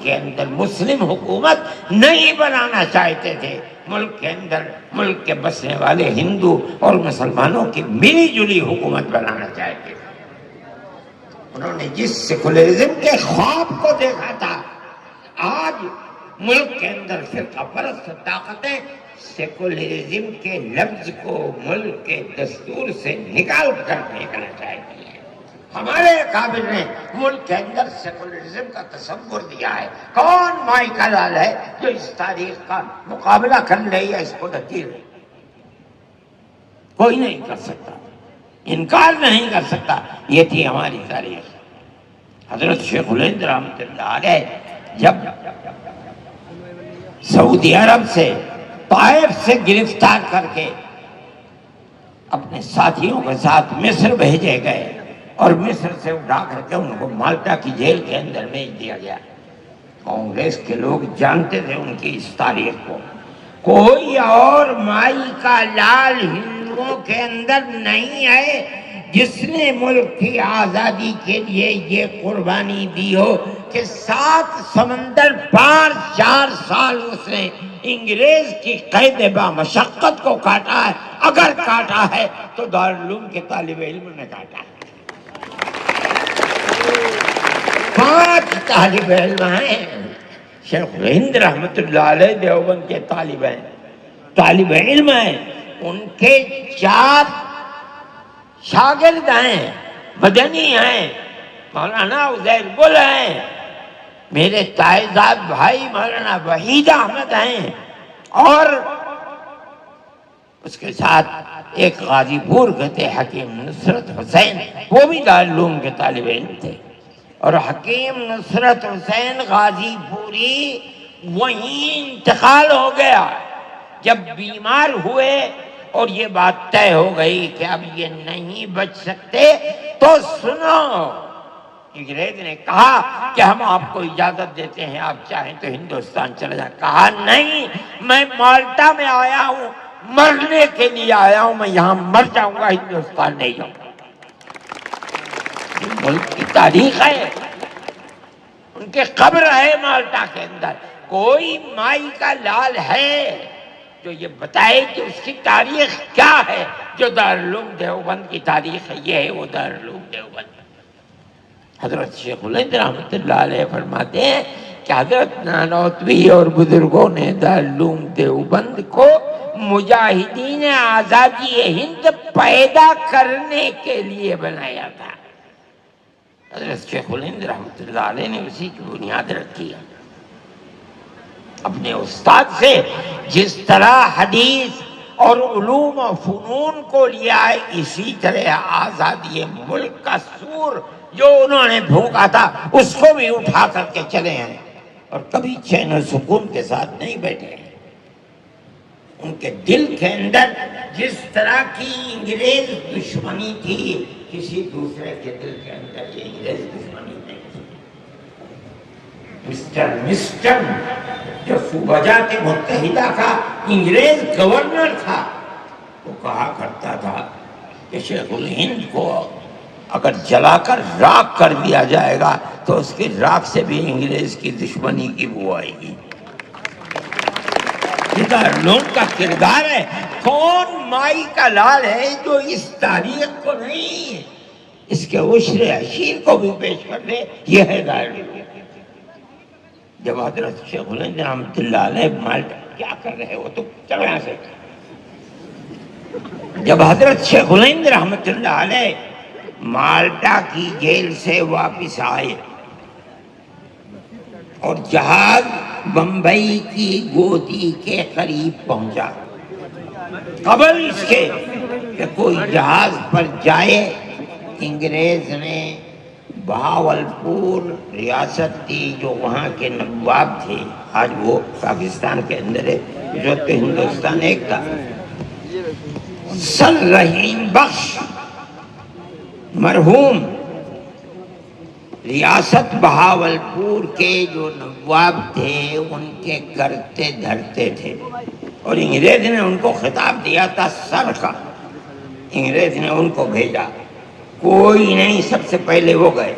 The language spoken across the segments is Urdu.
کے اندر مسلم حکومت نہیں بنانا چاہتے تھے، ملک کے اندر ملک کے بسنے والے ہندو اور مسلمانوں کی ملی جلی حکومت بنانا چاہتے تھے۔ انہوں نے جس سیکولرزم کے خواب کو دیکھا تھا، آج ملک کے اندر فرقہ پرست طاقتیں سیکولرزم کے لفظ کو ملک کے دستور سے نکال کر پھینکنا چاہتی ہیں۔ ہمارے اکابر نے ملک کے اندر سیکولرزم کا تصور دیا ہے۔ کون مائی کا لال ہے جو اس تاریخ کا مقابلہ کر لے یا اس کو نکیر لے؟ کوئی نہیں کر سکتا، انکار نہیں کر سکتا۔ یہ تھی ہماری تاریخ۔ حضرت شیخ الہند رحمۃ اللہ علیہ جب سعودی عرب سے طائف سے گرفتار کر کے اپنے ساتھیوں کے ساتھ مصر بھیجے گئے اور مصر سے اٹھا کر کے ان کو مالٹا کی جیل کے اندر بھیج دیا گیا، کانگریس کے لوگ جانتے تھے ان کی اس تاریخ کو۔ کوئی اور مائی کا لال ہندوؤں کے اندر نہیں ہے جس نے ملک کی آزادی کے لیے یہ قربانی دی ہو کہ 7 سمندر پار 4 سال اس نے انگریز کی قید بامشقت کو کاٹا ہے۔ اگر کاٹا ہے تو دارالعلوم کے طالب علم نے کاٹا ہے۔ 5 طالب علم ہیں، شیخ الہند رحمۃ اللہ علیہ دیوبند کے طالب علم ہیں، ان کے 4 شاگرد ہیں، مدنی ہیں، مولانا عزیر گل ہیں، میرے تائزاد بھائی مولانا وحید احمد ہیں، اور اس کے ساتھ ایک غازی پور کے تھے حکیم نصرت حسین، وہ بھی دارالعلوم کے طالب علم تھے۔ اور حکیم نصرت حسین غازی پوری وہیں انتقال ہو گیا۔ جب بیمار ہوئے اور یہ بات طے ہو گئی کہ اب یہ نہیں بچ سکتے، تو سنو، انگریز نے کہا کہ ہم آپ کو اجازت دیتے ہیں، آپ چاہیں تو ہندوستان چلے جائیں۔ کہا نہیں، میں مالٹا میں آیا ہوں، مرنے کے لیے آیا ہوں، میں یہاں مر جاؤں گا، ہندوستان نہیں جاؤں گا۔ ملک کی تاریخ ہے، ان کے قبر ہے مالٹا کے اندر۔ کوئی مائی کا لال ہے جو یہ بتائے کہ اس کی تاریخ کیا ہے؟ جو دارالعلوم دیوبند کی تاریخ ہے، یہ ہے وہ دارالعلوم دیوبند۔ حضرت شیخ الہند رحمۃ اللہ علیہ فرماتے ہیں کہ حضرت نانوتوی اور بزرگوں نے دارالعلوم دیوبند کو مجاہدین آزادی ہند پیدا کرنے کے لیے بنایا تھا۔ حضرت شیخ الہند رحمۃ اللہ علیہ نے اسی کی بنیاد رکھی ہے۔ اپنے استاد سے جس طرح حدیث اور علوم و فنون کو لیا ہے، اسی طرح آزادی ملک کا سور جو انہوں نے بھونکا تھا اس کو بھی اٹھا کر کے چلے ہیں، اور کبھی چین و سکون کے ساتھ نہیں بیٹھے ہیں۔ ان کے دل کے اندر جس طرح کی انگریز دشمنی تھی، کسی دوسرے کے دل کے اندر یہ انگریز دشمنی نہیں تھی۔ مسٹر جو صوبہ جات متحدہ کا انگریز گورنر تھا، وہ کہا کرتا تھا کہ شیخ الہند کو اگر جلا کر راکھ کر دیا جائے گا تو اس کی راکھ سے بھی انگریز کی دشمنی کی بو آئے گی۔ یہ دارالعلوم کا کردار ہے۔ کون مائی کا لال ہے جو اس تاریخ کو نہیں، اس کے عشر عشیر کو بھی پیش کر دے؟ یہ ہے دارالعلوم۔ جب حضرت شیخ الہند رحمۃ اللہ علیہ مالٹا کیا کر رہے ہو تو چلو یہاں سے، جب حضرت شیخ الہند رحمۃ اللہ علیہ مالٹا کی جیل سے واپس آئے اور جہاز بمبئی کی گودی کے قریب پہنچا، قبل اس کے کہ کوئی جہاز پر جائے، انگریز نے بہاولپور ریاست تھی جو وہاں کے نواب تھے، آج وہ پاکستان کے اندر ہے، جو کہ ہندوستان ایک تھا، سر رحیم بخش مرحوم ریاست بہاولپور کے جو نواب تھے ان کے کرتے دھرتے تھے، اور انگریز نے ان کو خطاب دیا تھا سر کا۔ انگریز نے ان کو بھیجا، کوئی نہیں، سب سے پہلے وہ گئے،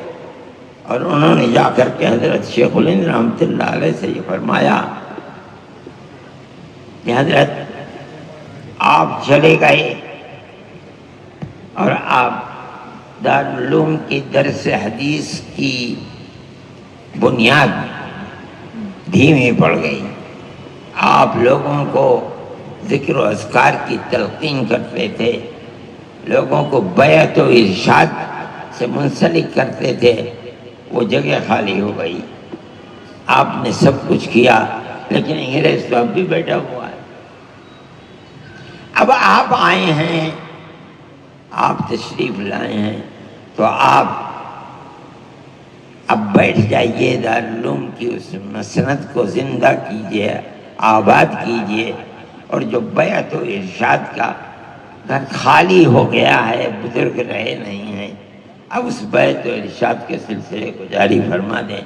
اور انہوں نے جا کر کے حضرت شیخ الہند رحمۃ اللہ علیہ سے یہ فرمایا کہ حضرت آپ چلے گئے اور آپ دارالعلوم کی درس حدیث کی بنیاد دھیمی پڑ گئی. آپ لوگوں کو ذکر و اذکار کی تلقین کرتے تھے، لوگوں کو بیعت و ارشاد سے منسلک کرتے تھے، وہ جگہ خالی ہو گئی. آپ نے سب کچھ کیا لیکن انگریز تو اب بھی بیٹھا ہوا ہے. اب آپ آئے ہیں، آپ تشریف لائے ہیں، تو آپ اب بیٹھ جائیے، دارالعلوم کی اس مسند کو زندہ کیجیے، آباد کیجیے، اور جو بیعت و ارشاد کا گھر خالی ہو گیا ہے، بزرگ رہے نہیں ہیں، اب اس بیعت و ارشاد کے سلسلے کو جاری فرما دیں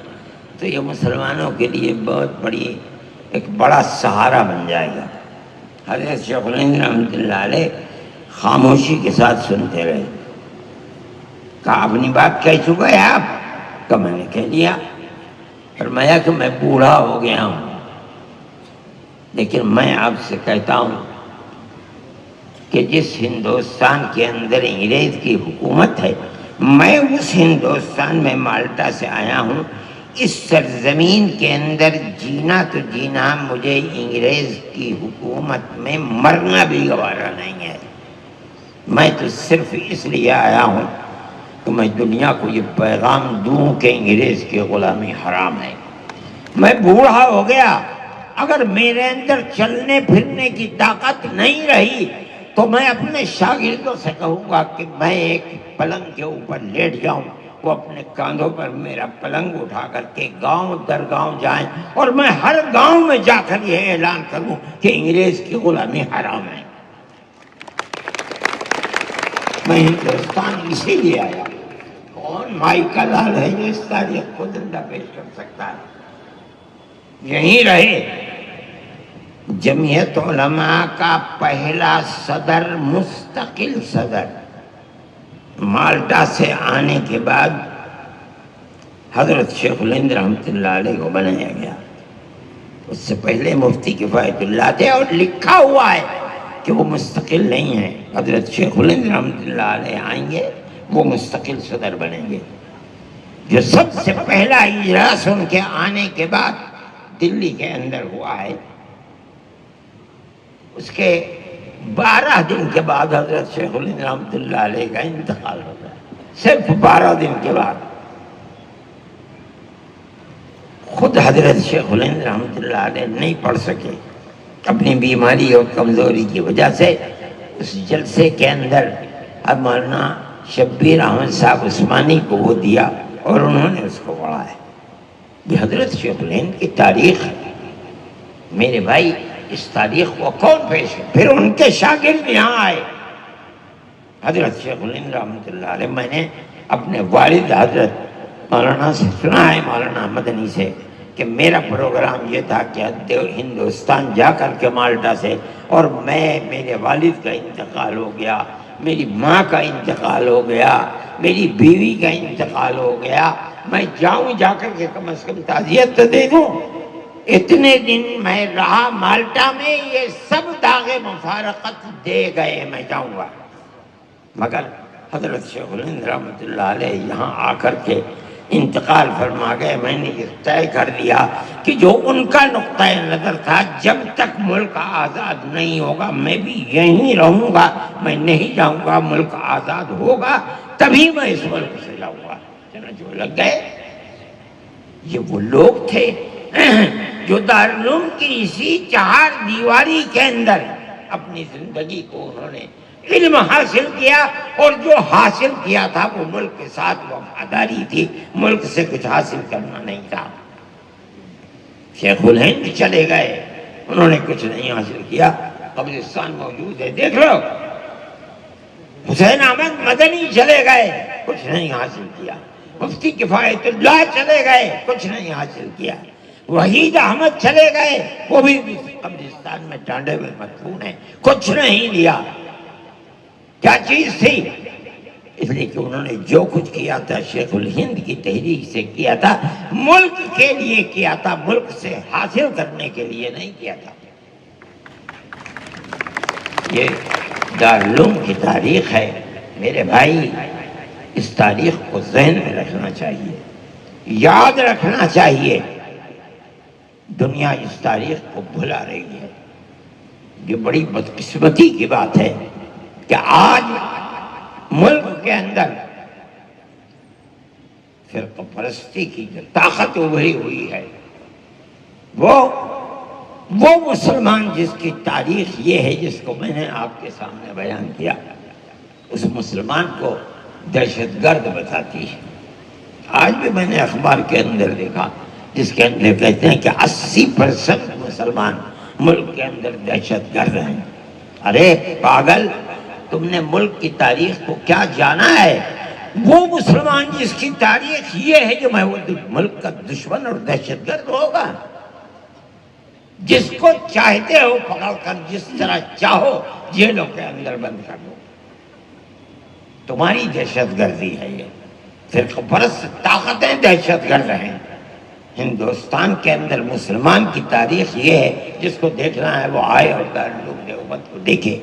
تو یہ مسلمانوں کے لیے بہت بڑی ایک بڑا سہارا بن جائے گا. حضرت شیخ الہند رحمۃ اللہ علیہ خاموشی کے ساتھ سنتے رہے. کہا اپنی بات کہہ چکے ہیں آپ؟ کہ میں نے کہہ دیا. فرمایا کہ میں بوڑھا ہو گیا ہوں، لیکن میں آپ سے کہتا ہوں کہ جس ہندوستان کے اندر انگریز کی حکومت ہے، میں اس ہندوستان میں مالٹا سے آیا ہوں. اس سرزمین کے اندر جینا تو جینا، مجھے انگریز کی حکومت میں مرنا بھی گوارا نہیں ہے. میں تو صرف اس لیے آیا ہوں کہ میں دنیا کو یہ پیغام دوں کہ انگریز کی غلامی حرام ہے. میں بوڑھا ہو گیا، اگر میرے اندر چلنے پھرنے کی طاقت نہیں رہی تو میں اپنے شاگردوں سے کہوں گا کہ میں ایک پلنگ کے اوپر لیٹ جاؤں، وہ اپنے کاندھوں پر میرا پلنگ اٹھا کر کے گاؤں در گاؤں جائیں اور میں ہر گاؤں میں جا کر یہ اعلان کروں کہ انگریز کی غلامی حرام ہے. میں ہندوستان اسی لیے آیا. کون مائی کا لال ہے جو اس تاریخ کو زندہ پیش کر سکتا ہے؟ یہیں رہے. جمعیت علماء کا پہلا صدر، مستقل صدر، مالٹا سے آنے کے بعد حضرت شیخ الہند رحمۃ اللہ علیہ کو بنایا گیا. اس سے پہلے مفتی کفایت اللہ تھے اور لکھا ہوا ہے کہ وہ مستقل نہیں ہیں. حضرت شیخ الہند رحمۃ اللہ علیہ آئیں گے، وہ مستقل صدر بنیں گے. جو سب سے پہلا اجلاس ان کے آنے کے بعد دلی کے اندر ہوا ہے، اس کے 12 دن کے بعد حضرت شیخ الہند رحمۃ اللہ علیہ کا انتقال ہو گیا. صرف 12 دن کے بعد. خود حضرت شیخ الہند رحمۃ اللہ علیہ نہیں پڑھ سکے اپنی بیماری اور کمزوری کی وجہ سے. اس جلسے کے اندر اب مولانا شبیر احمد صاحب عثمانی کو وہ دیا اور انہوں نے اس کو پڑھا ہے. یہ حضرت شیخ الہند کی تاریخ ہے. میرے بھائی، اس تاریخ کو کون پیش ہے؟ پھر ان کے شاگرد یہاں آئے. حضرت شیخ الہند رحمۃ اللہ علیہ، میں نے اپنے والد حضرت مولانا سے سنا ہے، مولانا مدنی سے، کہ میرا پروگرام یہ تھا کہ ہندوستان جا کر کے مالٹا سے، اور میرے والد کا انتقال ہو گیا، میری ماں کا انتقال ہو گیا، میری بیوی کا انتقال ہو گیا، میں جاؤں جا کر کے کم از کم تعزیت تو دے دوں. اتنے دن میں رہا مالٹا میں، یہ سب داغ مفارقت دے گئے، میں جاؤں گا. مگر حضرت شیخ الہند رحمۃ اللہ علیہ یہاں آ کر کے انتقال فرما گئے. میں نے یہ طے کر لیا کہ جو ان کا نقطۂ نظر تھا، جب تک ملک آزاد نہیں ہوگا میں بھی یہیں رہوں گا، میں نہیں جاؤں گا. ملک آزاد ہوگا تبھی میں اس ملک سے جاؤں گا. چنانچہ وہ لگ گئے. یہ وہ لوگ تھے جو دارالعلوم کی اسی 4 دیواری کے اندر اپنی زندگی کو انہوں نے علم حاصل کیا، اور جو حاصل کیا تھا وہ ملک کے ساتھ وفاداری تھی، ملک سے کچھ حاصل کرنا نہیں تھا. شیخ الہند چلے گئے، انہوں نے کچھ نہیں حاصل کیا. قبرستان موجود ہے، دیکھ لو. حسین احمد مدنی چلے گئے، کچھ نہیں حاصل کیا. مفتی کفایت اللہ چلے گئے، کچھ نہیں حاصل کیا. وحید احمد چلے گئے، وہ بھی قبرستان میں ٹانڈے میں مدفون ہیں، کچھ نہیں لیا. کیا چیز تھی؟ اس لیے کہ انہوں نے جو کچھ کیا تھا شیخ الہند کی تحریک سے کیا تھا، ملک کے لیے کیا تھا، ملک سے حاصل کرنے کے لیے نہیں کیا تھا۔ یہ دارالعلوم کی تاریخ ہے میرے بھائی، اس تاریخ کو ذہن میں رکھنا چاہیے، یاد رکھنا چاہیے۔ دنیا اس تاریخ کو بھلا رہی ہے۔ یہ بڑی بدقسمتی کی بات ہے کہ آج ملک کے اندر فرقہ پرستی کی جو طاقت ابھری ہوئی ہے، وہ مسلمان جس کی تاریخ یہ ہے جس کو میں نے آپ کے سامنے بیان کیا، اس مسلمان کو دہشت گرد بتاتی ہے۔ آج بھی میں نے اخبار کے اندر دیکھا جس کے اندر کہتے ہیں کہ 80% مسلمان ملک کے اندر دہشت گرد ہیں۔ ارے پاگل، تم نے ملک کی تاریخ کو کیا جانا ہے؟ وہ مسلمان جس کی تاریخ یہ ہے جو میں وہ ملک کا دشمن اور دہشت گرد ہوگا؟ جس کو چاہتے ہو پکڑ کر جس طرح چاہو جیلوں کے اندر بند کر دو، تمہاری دہشت گردی ہے یہ۔ فرقہ پرست طاقتیں دہشت گرد ہیں۔ ہندوستان کے اندر مسلمان کی تاریخ یہ ہے، جس کو دیکھنا ہے وہ آئے اور دارالعلوم دیوبند کو دیکھے،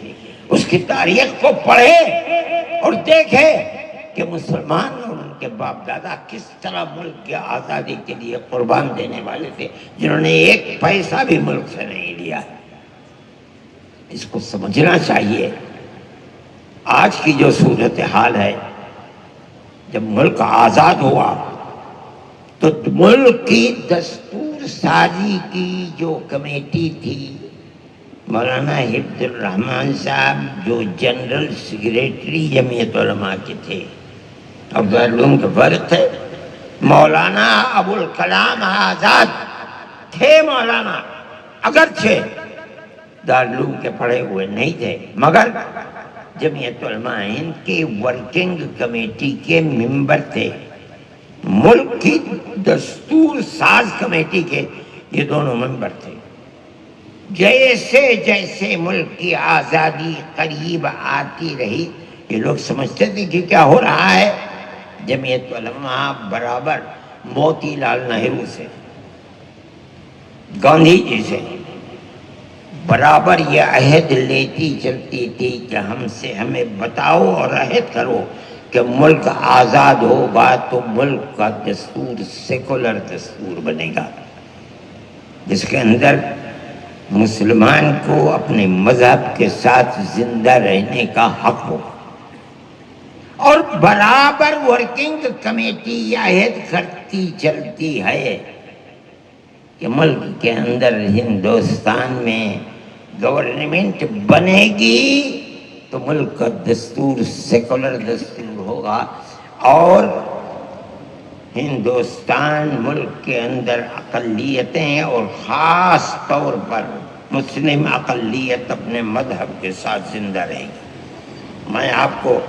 اس کی تاریخ کو پڑھے اور دیکھے کہ مسلمان اور ان کے باپ دادا کس طرح ملک کی آزادی کے لیے قربان دینے والے تھے، جنہوں نے ایک پیسہ بھی ملک سے نہیں لیا۔ اس کو سمجھنا چاہیے۔ آج کی جو صورتحال ہے، جب ملک آزاد ہوا تو ملک کی دستور سازی کی جو کمیٹی تھی، مولانا حفظ الرحمان صاحب جو جنرل سیکریٹری جمعیت علماء کے تھے، اور دارالعلوم کے فرق تھے، مولانا ابوالکلام آزاد تھے مولانا، اگرچہ دارالعلوم کے پڑھے ہوئے نہیں تھے، مگر جمعیت علماء ہند کی ورکنگ کمیٹی کے ممبر تھے، ملک کی دستور ساز کمیٹی کے یہ دونوں ممبر تھے۔ جیسے جیسے ملک کی آزادی قریب آتی رہی، یہ لوگ سمجھتے تھے کہ کیا ہو رہا ہے، جمعیت علماء برابر موتی لال نہرو سے، گاندھی جی سے برابر یہ عہد لیتی چلتی تھی کہ ہمیں بتاؤ اور عہد کرو کہ ملک آزاد ہوگا تو ملک کا دستور سیکولر دستور بنے گا، جس کے اندر مسلمان کو اپنے مذہب کے ساتھ زندہ رہنے کا حق ہو، اور برابر ورکنگ کمیٹی یہ عہد کرتی چلتی ہے کہ ملک کے اندر ہندوستان میں گورنمنٹ بنے گی تو ملک کا دستور سیکولر دستور ہوگا، اور ہندوستان ملک کے اندر اقلیتیں اور خاص طور پر مسلم اقلیت اپنے مذہب کے ساتھ زندہ رہے گی۔ میں آپ کو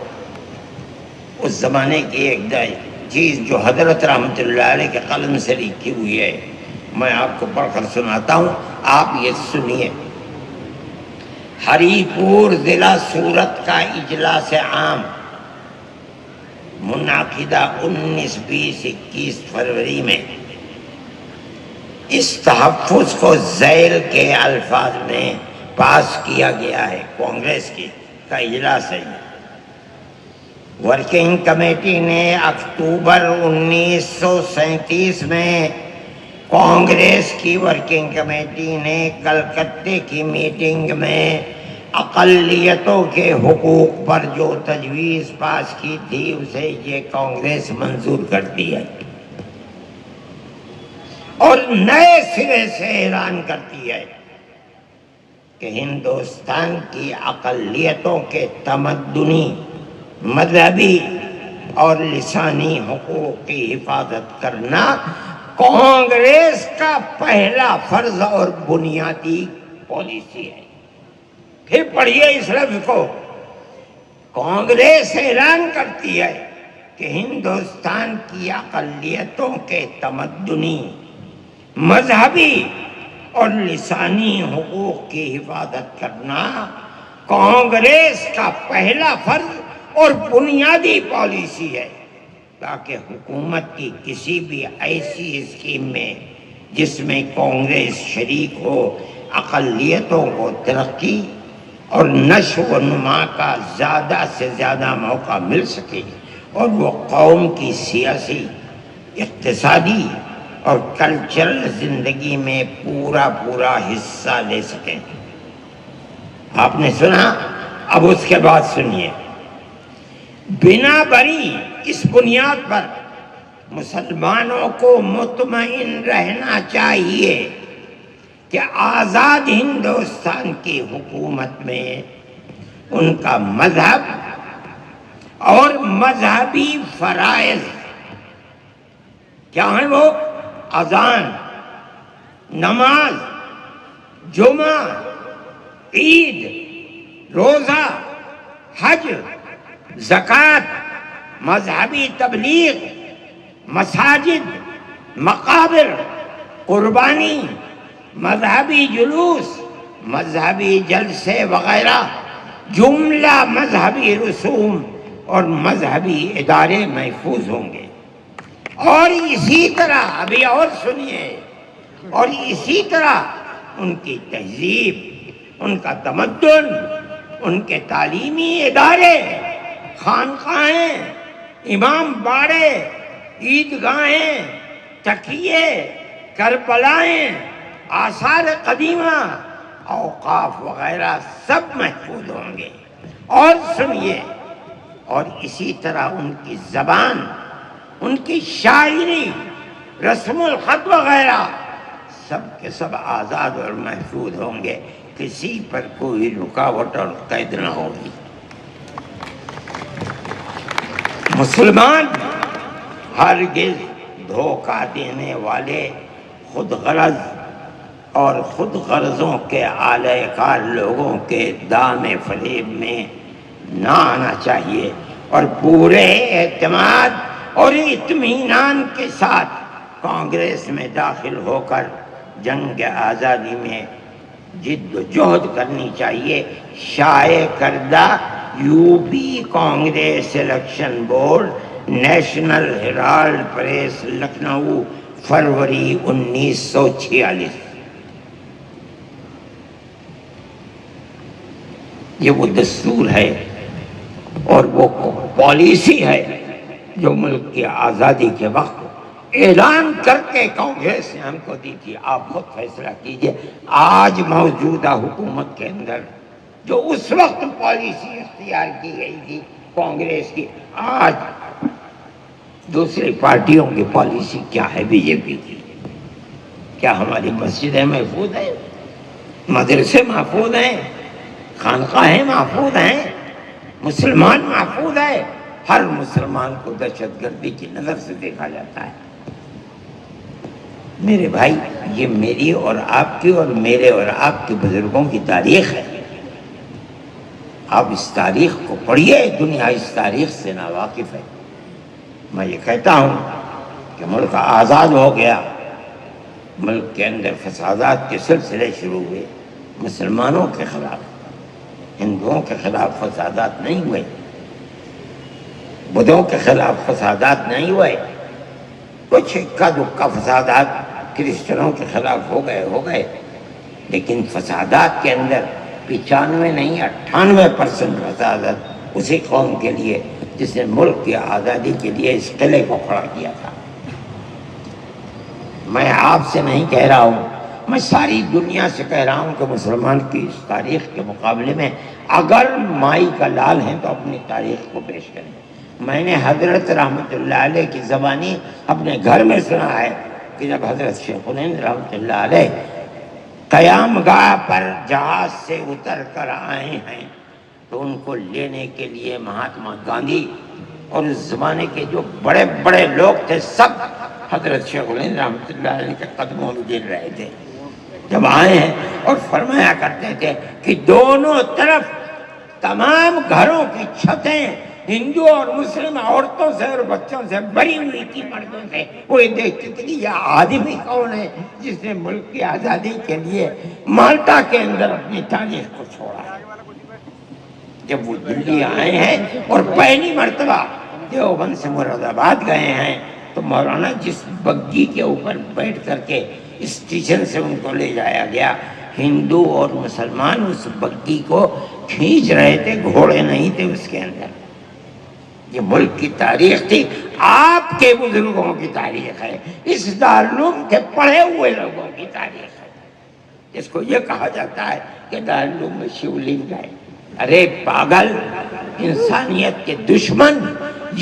اس زمانے کی ایک چیز جو حضرت رحمۃ اللہ علیہ کے قلم سے لکھی ہوئی ہے، میں آپ کو پڑھ کر سناتا ہوں، آپ یہ سنیے۔ ہری پور ضلع سورت کا اجلاس عام منعقدہ 19، 20، 21 فروری میں اس تحفظ کو ذیل کے الفاظ میں پاس کیا گیا ہے۔ کانگریس کا اجلاس ہے۔ ورکنگ کمیٹی نے اکتوبر 1937 میں، کانگریس کی ورکنگ کمیٹی نے کلکتے کی میٹنگ میں اقلیتوں کے حقوق پر جو تجویز پاس کی تھی اسے یہ کانگریس منظور کرتی ہے، اور نئے سرے سے اعلان کرتی ہے کہ ہندوستان کی اقلیتوں کے تمدنی، مذہبی اور لسانی حقوق کی حفاظت کرنا کانگریس کا پہلا فرض اور بنیادی پالیسی ہے۔ پھر پڑھیے اس لفظ کو، کانگریس اعلان کرتی ہے کہ ہندوستان کی اقلیتوں کے تمدنی، مذہبی اور لسانی حقوق کی حفاظت کرنا کانگریس کا پہلا فرض اور بنیادی پالیسی ہے تاکہ حکومت کی کسی بھی ایسی اسکیم میں جس میں کانگریس شریک ہو اقلیتوں کو ترقی اور نشو و نما کا زیادہ سے زیادہ موقع مل سکے اور وہ قوم کی سیاسی، اقتصادی اور کلچرل زندگی میں پورا حصہ لے سکیں۔ آپ نے سنا، اب اس کے بعد سنیے۔ بنا بری اس بنیاد پر مسلمانوں کو مطمئن رہنا چاہیے کہ آزاد ہندوستان کی حکومت میں ان کا مذہب اور مذہبی فرائض کیا ہیں؟ وہ اذان، نماز، جمعہ، عید، روزہ، حج، زکوٰۃ، مذہبی تبلیغ، مساجد، مقابر، قربانی، مذہبی جلوس، مذہبی جلسے وغیرہ، جملہ مذہبی رسوم اور مذہبی ادارے محفوظ ہوں گے۔ اور اسی طرح ابھی اور سنیے، اور اسی طرح ان کی تہذیب، ان کا تمدن، ان کے تعلیمی ادارے، خانقاہیں، امام باڑے، عیدگاہیں، تکیے، کربلائیں، آثار قدیمہ، اوقاف وغیرہ سب محفوظ ہوں گے۔ اور سنیے، اور اسی طرح ان کی زبان، ان کی شاعری، رسم الخط وغیرہ سب کے سب آزاد اور محفوظ ہوں گے، کسی پر کوئی رکاوٹ اور قید نہ ہوگی۔ مسلمان ہرگز دھوکہ دینے والے خود غرض اور خود غرضوں کے اعلی کار لوگوں کے دام فریب میں نہ آنا چاہیے، اور پورے اعتماد اور اطمینان کے ساتھ کانگریس میں داخل ہو کر جنگ آزادی میں جد و جہد کرنی چاہیے۔ شائع کردہ U P Congress election board, National Herald press, Lucknow, فروری 1946۔ یہ وہ دستور ہے اور وہ پالیسی ہے جو ملک کی آزادی کے وقت اعلان کر کے کانگریس نے ہم کو دی تھی۔ آپ خود فیصلہ کیجئے، آج موجودہ حکومت کے اندر جو اس وقت پالیسی اختیار کی گئی تھی کانگریس کی، آج دوسری پارٹیوں کی پالیسی کیا ہے بی جے پی کی؟ کیا ہماری مسجدیں محفوظ ہیں؟ مدرسے محفوظ ہیں؟ خانقاہیں محفوظ ہیں؟ مسلمان محفوظ ہے؟ ہر مسلمان کو دہشت گردی کی نظر سے دیکھا جاتا ہے۔ میرے بھائی، یہ میری اور آپ کی اور میرے اور آپ کے بزرگوں کی تاریخ ہے۔ آپ اس تاریخ کو پڑھیے، دنیا اس تاریخ سے ناواقف ہے۔ میں یہ کہتا ہوں کہ ملک آزاد ہو گیا، ملک کے اندر فسادات کے سلسلے شروع ہوئے، مسلمانوں کے خلاف، ہندوؤں کے خلاف فسادات نہیں ہوئے، بدھوں کے خلاف فسادات نہیں ہوئے، کچھ اکا دکا فسادات کرسچنوں کے خلاف ہو گئے، لیکن فسادات کے اندر 95 نہیں 98% فسادات اسی قوم کے لیے جس نے ملک کی آزادی کے لیے اس قلعے کو کھڑا کیا تھا۔ میں آپ سے نہیں کہہ رہا ہوں، میں ساری دنیا سے کہہ رہا ہوں کہ مسلمان کی اس تاریخ کے مقابلے میں اگر مائی کا لال ہیں تو اپنی تاریخ کو پیش کریں۔ میں نے حضرت رحمت اللہ علیہ کی زبانی اپنے گھر میں سنا ہے کہ جب حضرت شیخ الہند رحمت اللہ علیہ قیام گاہ پر جہاز سے اتر کر آئے ہیں تو ان کو لینے کے لیے مہاتما گاندھی اور اس زمانے کے جو بڑے بڑے لوگ تھے سب حضرت شیخ الہند رحمت اللہ علیہ کے قدموں میں گر رہے تھے۔ جب آئے ہیں اور فرمایا کرتے تھے کہ دونوں طرف تمام گھروں کی چھتیں ہندو اور مسلم عورتوں سے اور بچوں سے بھری ہوئی تھی، مردوں سے۔ وہ یہ دیکھتے تھے کہ یہ آدمی کون ہے جس نے ملک کی آزادی کے لیے مالٹا کے اندر اپنی تاریخ کو چھوڑا ہے۔ جب وہ دلی آئے ہیں اور پہلی مرتبہ دیوبند سے مراد آباد گئے ہیں تو مولانا جس بگی کے اوپر بیٹھ کر کے اسٹیشن سے ان کو لے جایا گیا، ہندو اور مسلمان اس بگی کو کھینچ رہے تھے، گھوڑے نہیں تھے اس کے اندر۔ یہ ملک کی تاریخ تھی، آپ کے بزرگوں کی تاریخ ہے، اس دارالعلوم کے پڑھے ہوئے لوگوں کی تاریخ ہے، جس کو یہ کہا جاتا ہے کہ دارالعلوم میں شیو لنگ ہے۔ ارے پاگل، انسانیت کے دشمن،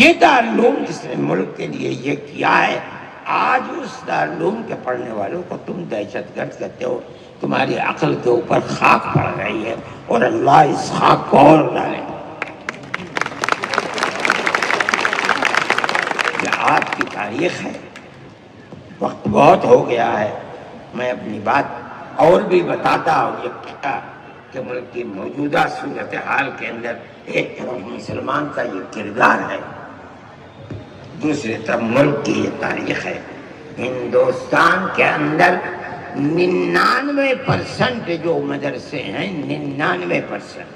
یہ دارالعلوم جس نے ملک کے لیے یہ کیا ہے، آج اس دارالعلوم کے پڑھنے والوں کو تم دہشت گرد کہتے ہو۔ تمہاری عقل کے اوپر خاک پڑ رہی ہے اور اللہ اس خاک کو اور ڈالے۔ یہ آپ کی تاریخ ہے۔ وقت بہت ہو گیا ہے، میں اپنی بات اور بھی بتاتا ہوں۔ یہ پتا کہ ملک کی موجودہ صورتحال کے اندر ایک طرف مسلمان کا یہ کردار ہے، دوسری طرف ملک کی یہ تاریخ ہے۔ ہندوستان کے اندر 99% جو مدرسے ہیں، 99%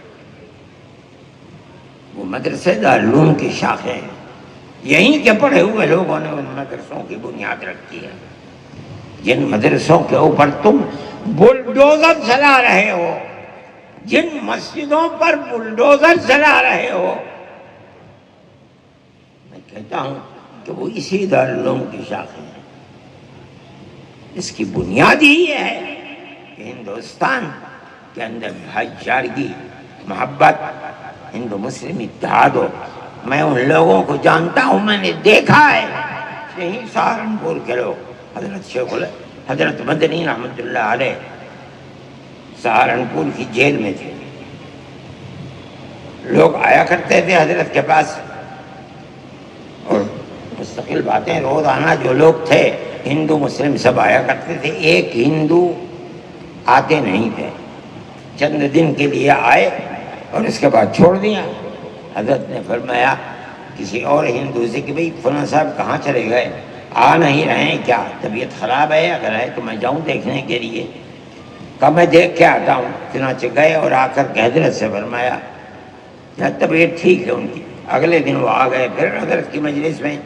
وہ مدرسے دارالعلوم کی شاخیں ہیں۔ یہیں کے پڑھے ہوئے لوگوں نے ان مدرسوں کی بنیاد رکھی ہے، جن مدرسوں کے اوپر تم بلڈوزر چلا رہے ہو، جن مسجدوں پر بلڈوزر چلا رہے ہو، میں کہتا ہوں کہ وہ اسی دارالعلوم کی شاخیں ہیں۔ اس کی بنیاد ہی یہ ہے کہ ہندوستان کے اندر بھائی چارگی، محبت، ہندو مسلم اتحاد ہو۔ میں ان لوگوں کو جانتا ہوں، میں نے دیکھا ہے، یہی سہارنپور کے لوگ، حضرت مدنی رحمۃ اللہ علیہ سہارنپور کی جیل میں تھے، لوگ آیا کرتے تھے حضرت کے پاس اور مستقل باتیں، روزانہ جو لوگ تھے ہندو مسلم سب آیا کرتے تھے، ایک ہندو آتے نہیں تھے، چند دن کے لیے آئے اور اس کے بعد چھوڑ دیا۔ حضرت نے فرمایا کسی اور ہندو سے کہ بھئی فلاں صاحب کہاں چلے گئے، آ نہیں رہے ہیں کیا، طبیعت خراب ہے، اگر ہے تو میں جاؤں دیکھنے کے لیے؟ کہا میں دیکھ کے آتا ہوں۔ چنانچہ گئے اور آ کر کے حضرت سے فرمایا کہ طبیعت ٹھیک ہے ان کی۔ اگلے دن وہ آ گئے پھر حضرت کی مجلس میں۔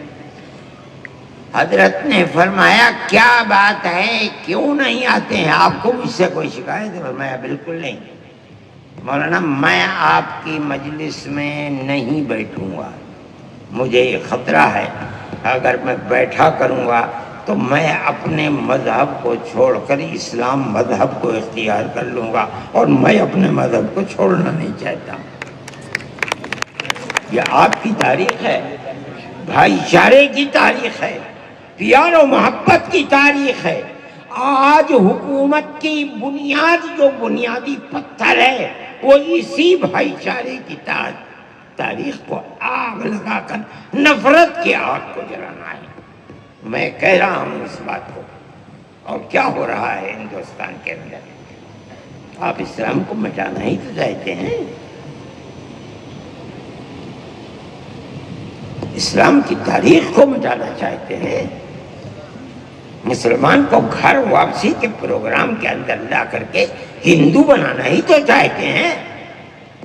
حضرت نے فرمایا کیا بات ہے، کیوں نہیں آتے ہیں، آپ کو مجھ سے کوئی شکایت ہے؟ فرمایا بالکل نہیں مولانا، میں آپ کی مجلس میں نہیں بیٹھوں گا، مجھے یہ خطرہ ہے اگر میں بیٹھا کروں گا تو میں اپنے مذہب کو چھوڑ کر اسلام مذہب کو اختیار کر لوں گا، اور میں اپنے مذہب کو چھوڑنا نہیں چاہتا۔ یہ آپ کی تاریخ ہے، بھائی چارے کی تاریخ ہے، پیار و محبت کی تاریخ ہے۔ آج حکومت کی بنیاد جو بنیادی پتھر ہے وہ اسی بھائی چارے کی تاریخ کو آگ لگا کر نفرت کی آگ کو جلانا ہے۔ میں کہہ رہا ہوں اس بات کو، اور کیا ہو رہا ہے ہندوستان کے اندر؟ آپ اسلام کو مٹانا ہی تو چاہتے ہیں، اسلام کی تاریخ کو مٹانا چاہتے ہیں، مسلمان کو گھر واپسی کے پروگرام کے اندر لا کر کے ہندو بنانا ہی تو چاہتے ہیں۔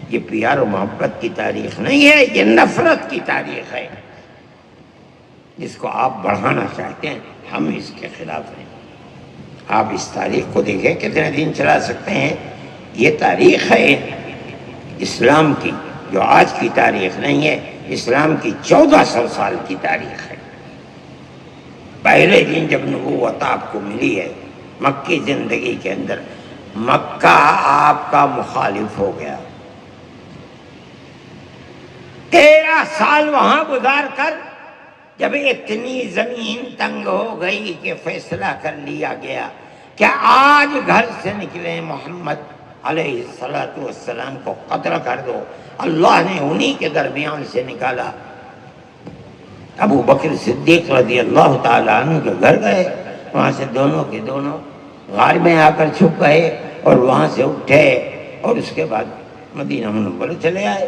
یہ پیار و محبت کی تاریخ نہیں ہے، یہ نفرت کی تاریخ ہے جس کو آپ بڑھانا چاہتے ہیں۔ ہم اس کے خلاف ہیں۔ آپ اس تاریخ کو دیکھیں کتنے دن چلا سکتے ہیں۔ یہ تاریخ ہے اسلام کی، جو آج کی تاریخ نہیں ہے، اسلام کی 1400 سال کی تاریخ ہے۔ پہلے دن جب نبوت آپ کو ملی ہے مکی زندگی کے اندر، مکہ آپ کا مخالف ہو گیا۔ 13 سال وہاں گزار کر جب اتنی زمین تنگ ہو گئی کہ فیصلہ کر لیا گیا کہ آج گھر سے نکلے محمد علیہ السلام کو قتل کر دو، اللہ نے انہی کے درمیان سے نکالا۔ ابو بکر صدیق رضی اللہ تعالیٰ عنہ کے گھر گئے، وہاں سے دونوں کے دونوں غار میں آ کر چھپ گئے اور وہاں سے اٹھے اور اس کے بعد مدینہ منورہ چلے آئے۔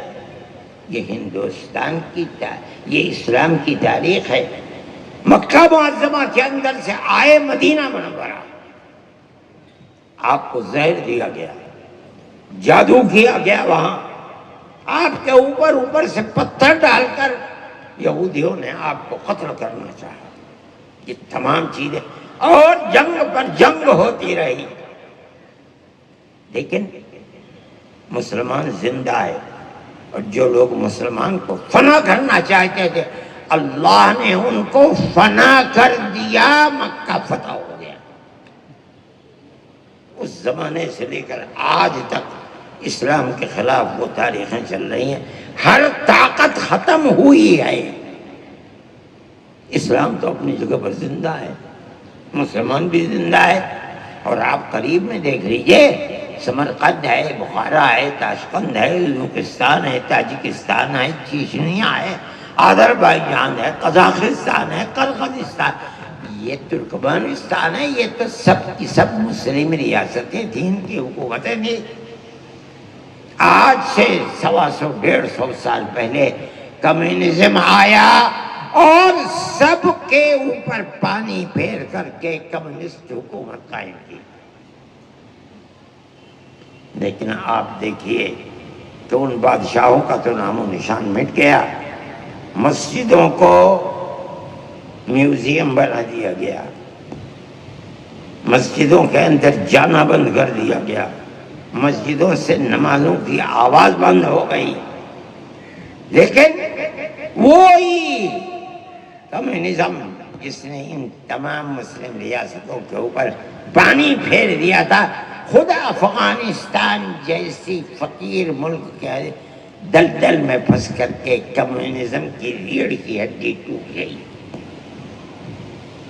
یہ ہندوستان کی یہ اسلام کی تاریخ ہے۔ مکہ معظمہ کے اندر سے آئے مدینہ منورہ، آپ کو زہر دیا گیا، جادو کیا گیا وہاں، آپ کے اوپر سے پتھر ڈال کر یہودیوں نے آپ کو قتل کرنا چاہا. یہ تمام چیزیں اور جنگ پر جنگ ہوتی رہی، لیکن مسلمان زندہ ہے. اور جو لوگ مسلمان کو فنا کرنا چاہتے تھے اللہ نے ان کو فنا کر دیا. مکہ فتح ہو گیا. اس زمانے سے لے کر آج تک اسلام کے خلاف وہ تاریخیں چل رہی ہیں. ہر طاقت ختم ہوئی ہے. اسلام تو اپنی جگہ پر زندہ ہے، مسلمان بھی زندہ ہے. اور آپ قریب میں دیکھ لیجئے، سمرقند ہے، بخارا ہے، تاشقند ہے، ازبکستان ہے، تاجکستان ہے، چیچنیا ہے، آذربائیجان ہے، قزاقستان ہے، قرقیزستان، یہ ترکمانستان ہے. یہ تو سب کی سب مسلم ریاستیں تھیں، ان کی حکومتیں تھیں. آج سے 125-150 سال پہلے کمیونزم آیا اور سب کے اوپر پانی پھیر کر کے کمیونسٹ حکومت قائم کی. لیکن آپ دیکھیے تو ان بادشاہوں کا تو نام و نشان مٹ گیا. مسجدوں کو میوزیم بنا دیا گیا، مسجدوں کے اندر جانا بند کر دیا گیا، مسجدوں سے نمازوں کی آواز بند ہو گئی. لیکن وہی کمیونزم جس نے ان تمام مسلم ریاستوں کے اوپر پانی پھیر دیا تھا، خود افغانستان جیسی فقیر ملک کے دلدل میں پھنس کر کے کمیونزم کی ریڑھ کی ہڈی ٹوٹ گئی.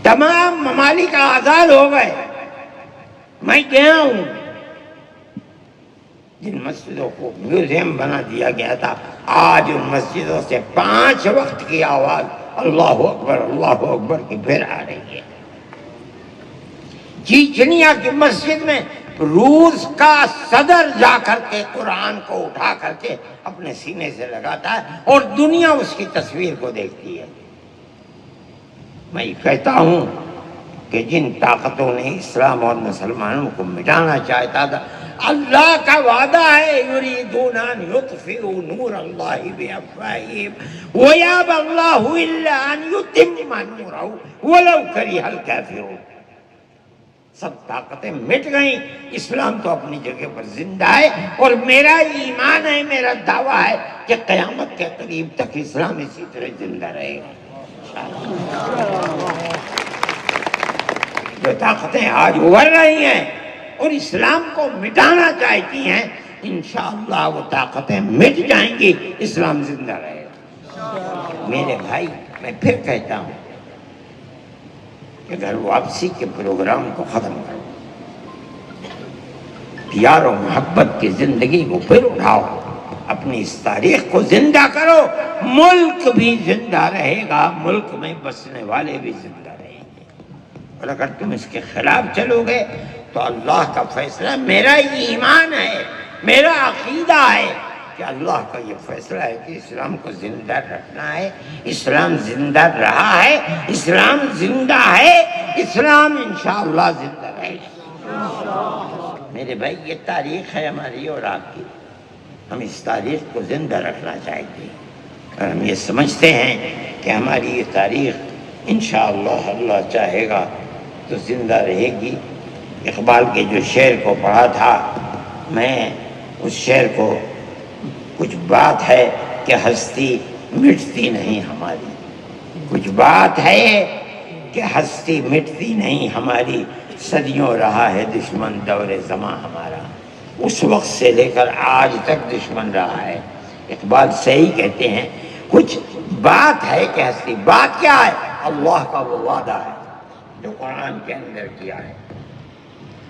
تمام ممالک آزاد ہو گئے. میں گیا ہوں، جن مسجدوں کو میوزیم بنا دیا گیا تھا آج ان مسجدوں سے 5 وقت کی آواز اللہ اکبر کی پھر آ رہی ہے. چیچنیا کی مسجد میں روس کا صدر جا کر کے قرآن کو اٹھا کر کے اپنے سینے سے لگاتا ہے اور دنیا اس کی تصویر کو دیکھتی ہے. میں کہتا ہوں کہ جن طاقتوں نے اسلام اور مسلمانوں کو مٹانا چاہتا تھا، اللہ کا وعدہ ہے یریدون ان یطفئوا نور اللہ بافواہہم ویابی اللہ الا ان یتم نورہ ولو کرہ الکافرون. سب طاقتیں مٹ گئیں، اسلام تو اپنی جگہ پر زندہ ہے. اور میرا ایمان ہے، میرا دعویٰ ہے کہ قیامت کے قریب تک اسلام اسی طرح زندہ رہے گا. جو طاقتیں آج ابھر رہی ہیں اور اسلام کو مٹانا چاہتی ہیں، انشاءاللہ وہ طاقتیں مٹ جائیں گی، اسلام زندہ رہے گا. میرے بھائی، میں پھر کہتا ہوں کہ گھر واپسی کے پروگرام کو ختم کرو، پیار و محبت کی زندگی کو پھر اٹھاؤ، اپنی اس تاریخ کو زندہ کرو. ملک بھی زندہ رہے گا، ملک میں بسنے والے بھی زندہ رہیں گے. اور اگر تم اس کے خلاف چلو گے تو اللہ کا فیصلہ، میرا ایمان ہے، میرا عقیدہ ہے کہ اللہ کا یہ فیصلہ ہے کہ اسلام کو زندہ رکھنا ہے. اسلام زندہ رہا ہے، اسلام زندہ ہے، اسلام انشاءاللہ زندہ رہے گا. میرے بھائی، یہ تاریخ ہے ہماری اور آپ کی. ہم اس تاریخ کو زندہ رکھنا چاہتے ہیں اور ہم یہ سمجھتے ہیں کہ ہماری یہ تاریخ انشاءاللہ اللہ چاہے گا تو زندہ رہے گی. اقبال کے جو شعر کو پڑھا تھا، میں اس شعر کو، کچھ بات ہے کہ ہستی مٹتی نہیں ہماری، کچھ بات ہے کہ ہستی مٹتی نہیں ہماری، صدیوں رہا ہے دشمن دور زماں ہمارا. اس وقت سے لے کر آج تک دشمن رہا ہے. اقبال صحیح کہتے ہیں، کچھ بات ہے کہ ہستی. بات کیا ہے؟ اللہ کا وہ وعدہ ہے جو قرآن کے اندر کیا ہے،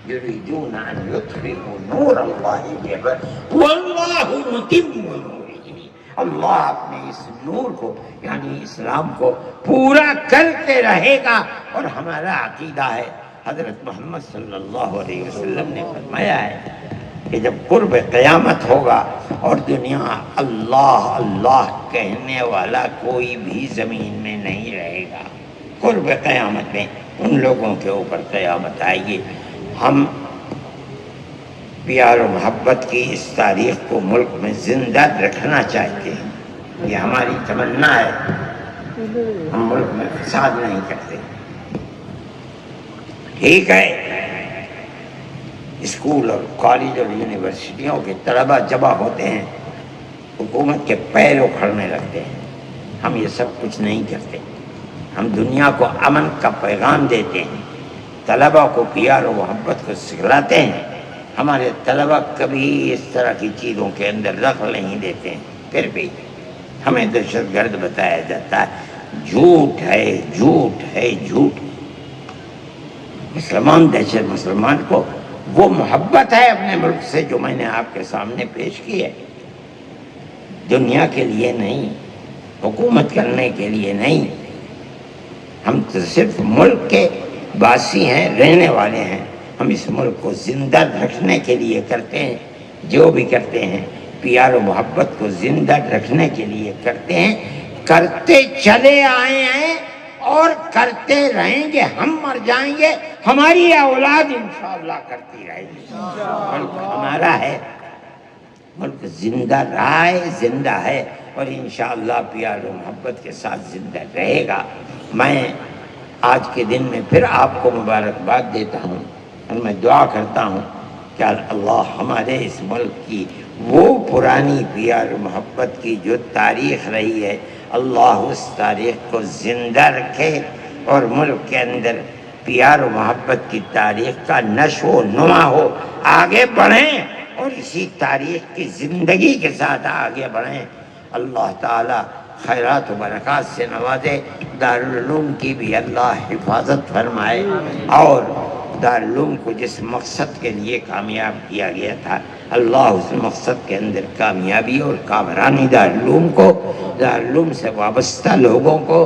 یریدون ان یطفئوا نور اللہ واللہ متم نورہ. اللہ اپنے اس نور کو یعنی اسلام کو پورا کرتے رہے گا. اور ہمارا عقیدہ ہے، حضرت محمد صلی اللہ علیہ وسلم نے فرمایا ہے کہ جب قرب قیامت ہوگا اور دنیا اللہ اللہ کہنے والا کوئی بھی زمین میں نہیں رہے گا، قرب قیامت میں ان لوگوں کے اوپر قیامت آئے گی. ہم پیار و محبت کی اس تاریخ کو ملک میں زندہ رکھنا چاہتے ہیں، یہ ہماری تمنا ہے۔ ہم ملک میں فساد نہیں کرتے۔ ٹھیک ہے، اسکول اور کالج اور یونیورسٹیوں کے طلباء جمع ہوتے ہیں، حکومت کے پیر اکھڑنے لگتے ہیں۔ ہم یہ سب کچھ نہیں کرتے، ہم دنیا کو امن کا پیغام دیتے ہیں، طلباء کو پیار و محبت کو سکھلاتے ہیں۔ ہمارے طلباء کبھی اس طرح کی چیزوں کے اندر دخل نہیں دیتے ہیں، پھر بھی ہمیں دہشت گرد بتایا جاتا ہے۔ جھوٹ ہے، جھوٹ ہے، جھوٹ ہے۔ مسلمان دہشت مسلمان کو وہ محبت ہے اپنے ملک سے جو میں نے آپ کے سامنے پیش کی ہے، دنیا کے لیے نہیں، حکومت کرنے کے لیے نہیں۔ ہم تو صرف ملک کے باسی ہیں، رہنے والے ہیں۔ ہم اس ملک کو زندہ رکھنے کے لیے کرتے ہیں، جو بھی کرتے ہیں پیار و محبت کو زندہ رکھنے کے لیے کرتے ہیں، کرتے چلے آئے ہیں اور کرتے رہیں گے۔ ہم مر جائیں گے، ہماری اولاد انشاءاللہ کرتی رہے گی۔ ملک ہمارا ہے، ملک زندہ رہا ہے، زندہ ہے، اور انشاءاللہ پیار و محبت کے ساتھ زندہ رہے گا۔ میں آج کے دن میں پھر آپ کو مبارکباد دیتا ہوں اور میں دعا کرتا ہوں کہ اللہ ہمارے اس ملک کی وہ پرانی پیار و محبت کی جو تاریخ رہی ہے، اللہ اس تاریخ کو زندہ رکھے اور ملک کے اندر پیار و محبت کی تاریخ کا نشو و نما ہو، آگے بڑھیں اور اسی تاریخ کی زندگی کے ساتھ آگے بڑھیں۔ اللہ تعالی خیرات و برکات سے نوازے، دارالعلوم کی بھی اللہ حفاظت فرمائے، اور دارالعلوم کو جس مقصد کے لیے کامیاب کیا گیا تھا، اللہ اس مقصد کے اندر کامیابی اور کامرانی دارالعلوم کو، دارالعلوم سے وابستہ لوگوں کو،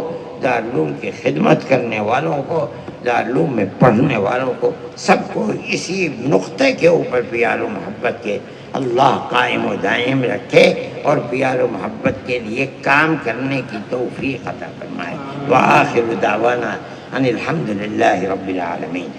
دارالعلوم کی خدمت کرنے والوں کو، دارالعلوم میں پڑھنے والوں کو، سب کو اسی نقطے کے اوپر پیار و محبت کے اللہ قائم و دائم رکھے اور پیار و محبت کے لیے کام کرنے کی توفیق عطا فرمائے۔ وآخر دعوانا ان الحمد للہ رب العالمین۔